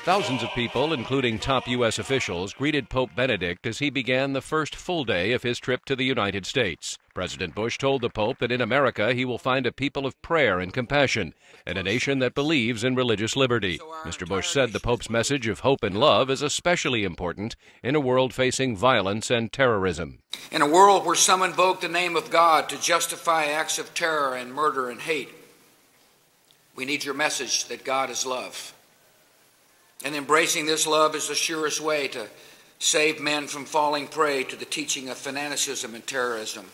Thousands of people, including top U.S. officials, greeted Pope Benedict as he began the first full day of his trip to the United States. President Bush told the Pope that in America he will find a people of prayer and compassion, and a nation that believes in religious liberty. Mr. Bush said the Pope's message of hope and love is especially important in a world facing violence and terrorism. In a world where some invoke the name of God to justify acts of terror and murder and hate, we need your message that God is love. And embracing this love is the surest way to save men from falling prey to the teaching of fanaticism and terrorism.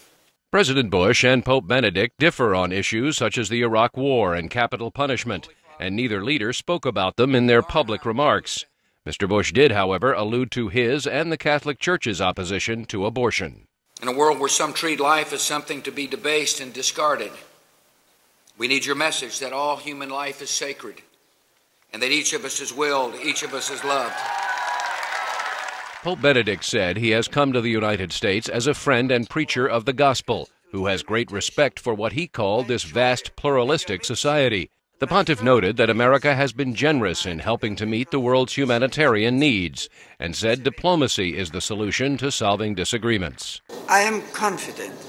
President Bush and Pope Benedict differ on issues such as the Iraq War and capital punishment, and neither leader spoke about them in their public remarks. Mr. Bush did, however, allude to his and the Catholic Church's opposition to abortion. In a world where some treat life as something to be debased and discarded, we need your message that all human life is sacred, and that each of us is willed, each of us is loved. Pope Benedict said he has come to the United States as a friend and preacher of the gospel, who has great respect for what he called this vast pluralistic society. The pontiff noted that America has been generous in helping to meet the world's humanitarian needs, and said diplomacy is the solution to solving disagreements. I am confident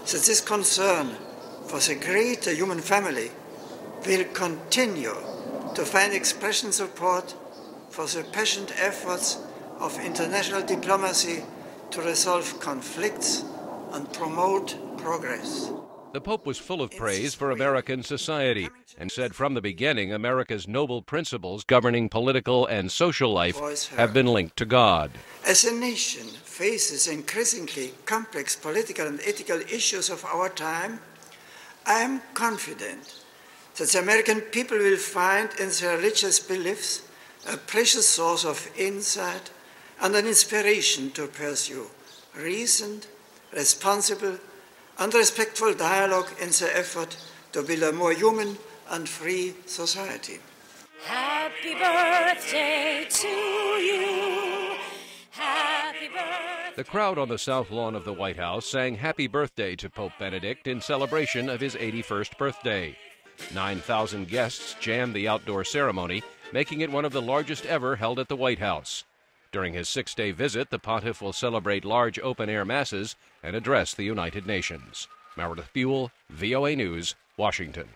that this concern for the greater human family will continue to find expression support for the passionate efforts of international diplomacy to resolve conflicts and promote progress. The Pope was full of praise for American society and said from the beginning America's noble principles governing political and social life have been linked to God. As a nation faces increasingly complex political and ethical issues of our time, I am confident that the American people will find in their religious beliefs a precious source of insight and an inspiration to pursue reasoned, responsible, and respectful dialogue in the effort to build a more human and free society. Happy birthday to you. Happy birthday. The crowd on the south lawn of the White House sang Happy Birthday to Pope Benedict in celebration of his 81st birthday. 9,000 guests jammed the outdoor ceremony, making it one of the largest ever held at the White House. During his 6-day visit, the pontiff will celebrate large open-air masses and address the United Nations. Meredith Buel, VOA News, Washington.